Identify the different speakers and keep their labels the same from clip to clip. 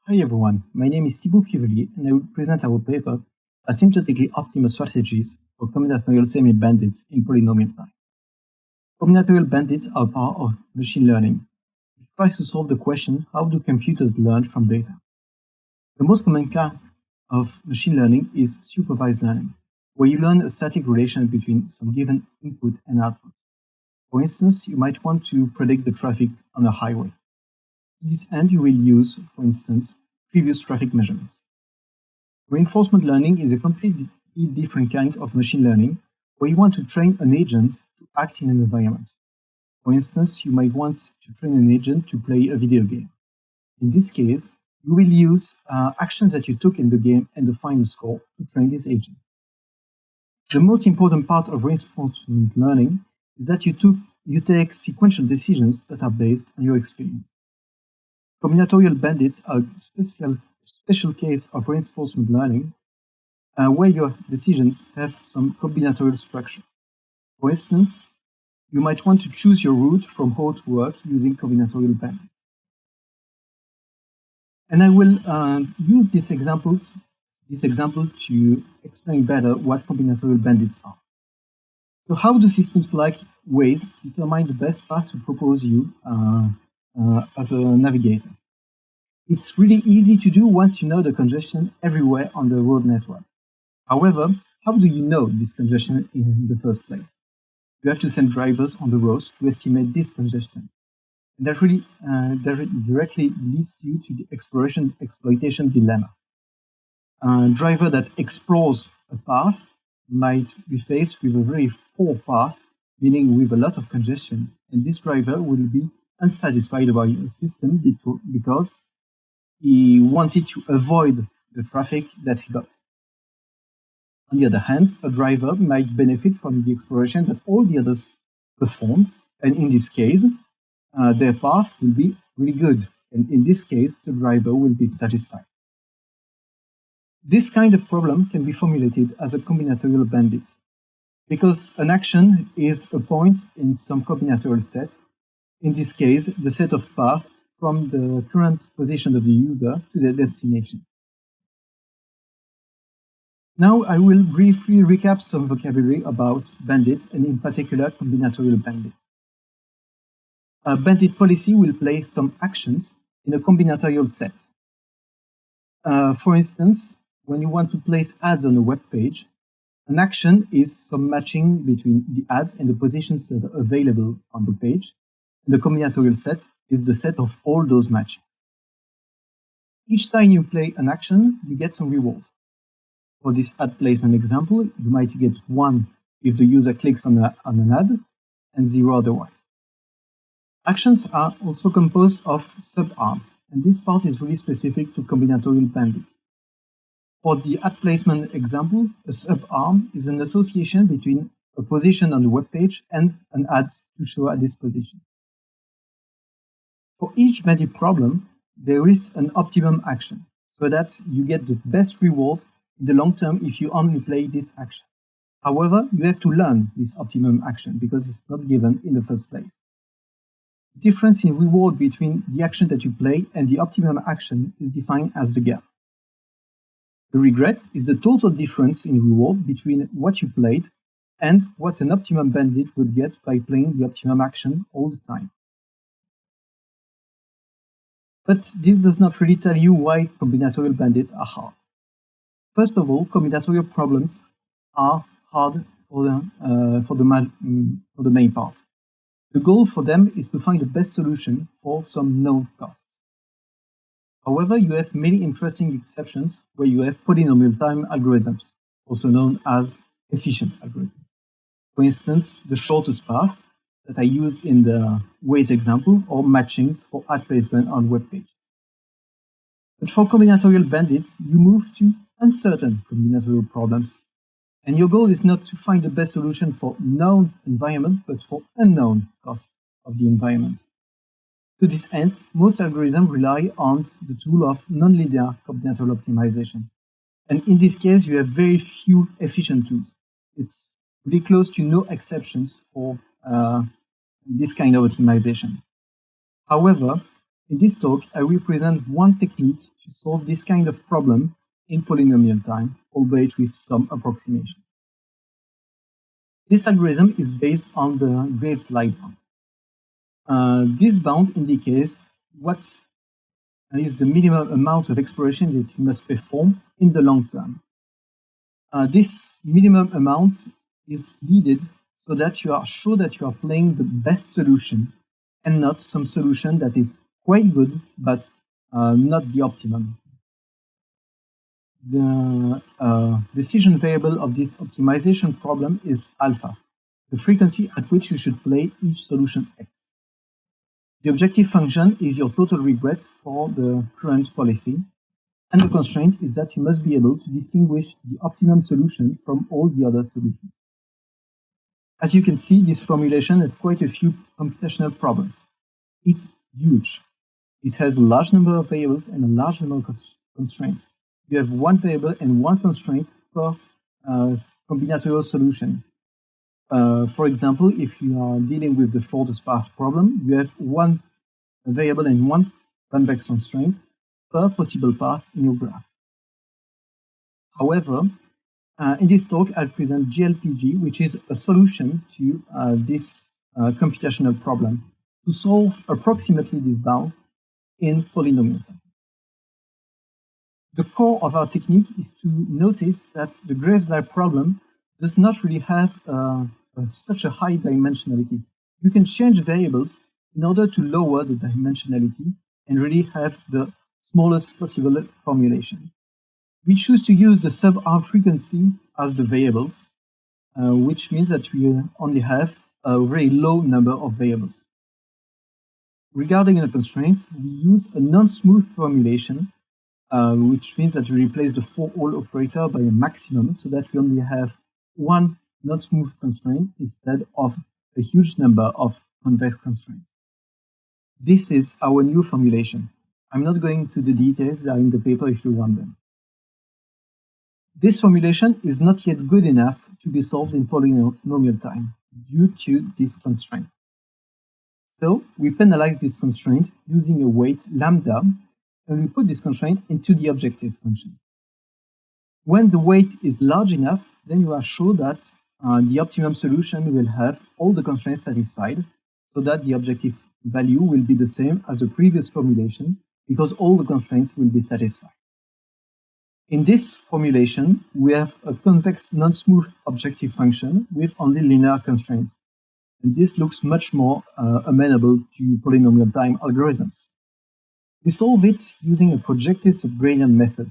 Speaker 1: Hi everyone, my name is Thibaut Cuvelier and I will present our paper, Asymptotically Optimal Strategies for Combinatorial Semi-Bandits in Polynomial Time. Combinatorial bandits are part of machine learning. It tries to solve the question, how do computers learn from data? The most common kind of machine learning is supervised learning, where you learn a static relation between some given input and output. For instance, you might want to predict the traffic on a highway. To this end, you will use, for instance, previous traffic measurements. Reinforcement learning is a completely different kind of machine learning where you want to train an agent to act in an environment. For instance, you might want to train an agent to play a video game. In this case, you will use actions that you took in the game and the final score to train this agent. The most important part of reinforcement learning is that you take sequential decisions that are based on your experience. Combinatorial bandits are a special case of reinforcement learning where your decisions have some combinatorial structure. For instance, you might want to choose your route from home to work using combinatorial bandits. And I will use this example to explain better what combinatorial bandits are. So how do systems like Waze determine the best path to propose you as a navigator? It's really easy to do once you know the congestion everywhere on the road network. However, how do you know this congestion in the first place? You have to send drivers on the roads to estimate this congestion. And that really directly leads you to the exploitation dilemma. A driver that explores a path might be faced with a very poor path, meaning with a lot of congestion, and this driver will be unsatisfied about your system because he wanted to avoid the traffic that he got. On the other hand, a driver might benefit from the exploration that all the others performed, and in this case, their path will be really good, and in this case, the driver will be satisfied. This kind of problem can be formulated as a combinatorial bandit, because an action is a point in some combinatorial set, in this case, the set of paths from the current position of the user to their destination. Now I will briefly recap some vocabulary about bandits, and in particular combinatorial bandits. A bandit policy will play some actions in a combinatorial set. For instance, when you want to place ads on a web page, an action is some matching between the ads and the positions that are available on the page. And the combinatorial set is the set of all those matches. Each time you play an action, you get some reward. For this ad placement example, you might get 1 if the user clicks on an ad, and 0 otherwise. Actions are also composed of sub-arms, and this part is really specific to combinatorial bandits. For the ad placement example, a sub-arm is an association between a position on the web page and an ad to show at this position. For each bandit problem, there is an optimum action, so that you get the best reward in the long term if you only play this action. However, you have to learn this optimum action because it's not given in the first place. The difference in reward between the action that you play and the optimum action is defined as the gap. The regret is the total difference in reward between what you played and what an optimum bandit would get by playing the optimum action all the time. But this does not really tell you why combinatorial bandits are hard. First of all, combinatorial problems are hard for the main part. The goal for them is to find the best solution for some known costs. However, you have many interesting exceptions where you have polynomial time algorithms, also known as efficient algorithms. For instance, the shortest path that I used in the Waze example, or matchings for ad placement on web pages. But for combinatorial bandits, you move to uncertain combinatorial problems. And your goal is not to find the best solution for known environment, but for unknown costs of the environment. To this end, most algorithms rely on the tool of nonlinear combinatorial optimization. And in this case, you have very few efficient tools. It's really close to no exceptions for this kind of optimization. However, In this talk, I will present one technique to solve this kind of problem in polynomial time, albeit with some approximation. This algorithm is based on the Graves-Lai bound. This bound indicates what is the minimum amount of exploration that you must perform in the long term. This minimum amount is needed so that you are sure that you are playing the best solution and not some solution that is quite good but not the optimum. The decision variable of this optimization problem is alpha, the frequency at which you should play each solution x. The objective function is your total regret for the current policy, and the constraint is that you must be able to distinguish the optimum solution from all the other solutions. As you can see, this formulation has quite a few computational problems. It's huge. It has a large number of variables and a large number of constraints. You have one variable and one constraint per combinatorial solution. For example, if you are dealing with the shortest path problem, you have one variable and one convex constraint per possible path in your graph. However, in this talk, I'll present TLDG, which is a solution to this computational problem to solve approximately this bound in polynomial time. The core of our technique is to notice that the Graves-Lai problem does not really have such a high dimensionality. You can change variables in order to lower the dimensionality and really have the smallest possible formulation. We choose to use the sub-R frequency as the variables, which means that we only have a very low number of variables. Regarding the constraints, we use a non-smooth formulation, which means that we replace the for-all operator by a maximum so that we only have one non-smooth constraint instead of a huge number of convex constraints. This is our new formulation. I'm not going into the details, they are in the paper if you want them. This formulation is not yet good enough to be solved in polynomial time due to this constraint. So we penalize this constraint using a weight lambda, and we put this constraint into the objective function. When the weight is large enough, then you are sure that the optimum solution will have all the constraints satisfied, so that the objective value will be the same as the previous formulation, because all the constraints will be satisfied. In this formulation, we have a convex non-smooth objective function with only linear constraints. And this looks much more amenable to polynomial time algorithms. We solve it using a projective subgradient method.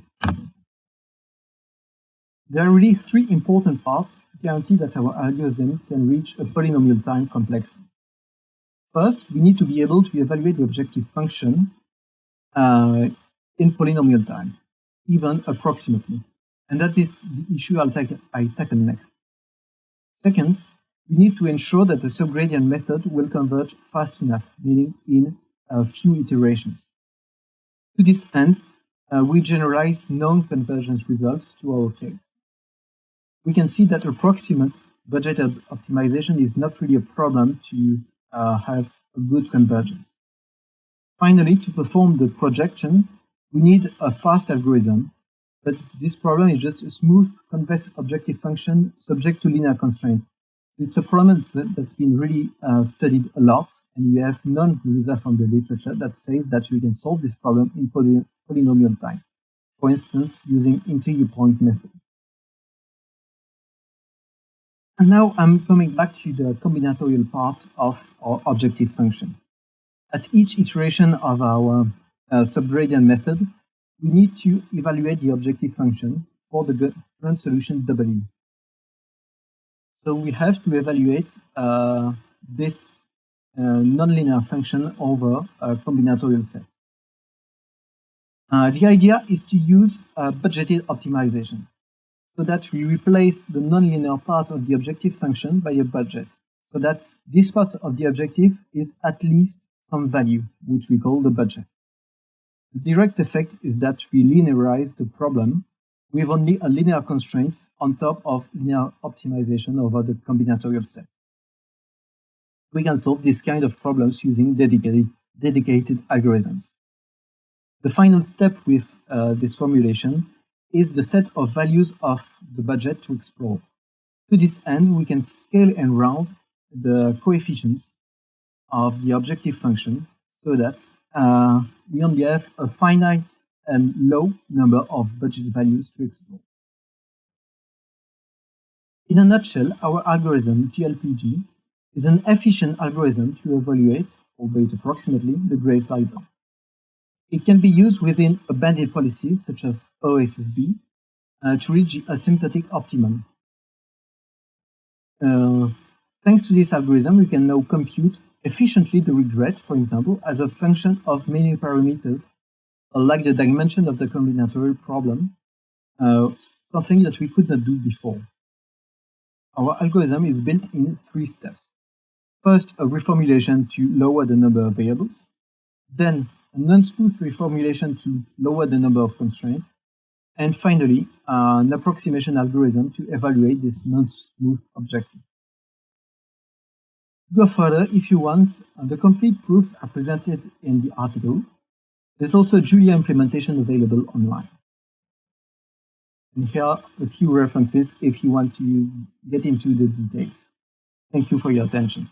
Speaker 1: There are really three important parts to guarantee that our algorithm can reach a polynomial time complexity. First, we need to be able to evaluate the objective function in polynomial time, even approximately. And that is the issue I'll tackle next. Second, we need to ensure that the subgradient method will converge fast enough, meaning in a few iterations. To this end, we generalize non-convergence results to our case. We can see that approximate budgeted optimization is not really a problem to have a good convergence. Finally, to perform the projection, we need a fast algorithm, but this problem is just a smooth convex objective function subject to linear constraints. It's a problem that's been really studied a lot, and we have none result from the literature that says that we can solve this problem in polynomial time, for instance, using integer point method. And now I'm coming back to the combinatorial part of our objective function. At each iteration of our subgradient method, we need to evaluate the objective function for the current solution W. So we have to evaluate this nonlinear function over a combinatorial set. The idea is to use budgeted optimization, so that we replace the nonlinear part of the objective function by a budget, so that this part of the objective is at least some value, which we call the budget. The direct effect is that we linearize the problem with only a linear constraint on top of linear optimization over the combinatorial set. We can solve this kind of problems using dedicated dedicated algorithms. The final step with this formulation is the set of values of the budget to explore. To this end, we can scale and round the coefficients of the objective function so that we only have a finite and low number of budget values to explore. In a nutshell, our algorithm, TLDG, is an efficient algorithm to evaluate, albeit approximately, the Graves-Lai band. It can be used within a bandit policy, such as OSSB, to reach the asymptotic optimum. Thanks to this algorithm, we can now compute efficiently the regret, for example, as a function of many parameters, like the dimension of the combinatorial problem, something that we could not do before. Our algorithm is built in 3 steps. First, a reformulation to lower the number of variables, then a non-smooth reformulation to lower the number of constraints, and finally, an approximation algorithm to evaluate this non-smooth objective. To go further, if you want, the complete proofs are presented in the article. There's also a Julia implementation available online. And here are a few references if you want to get into the details. Thank you for your attention.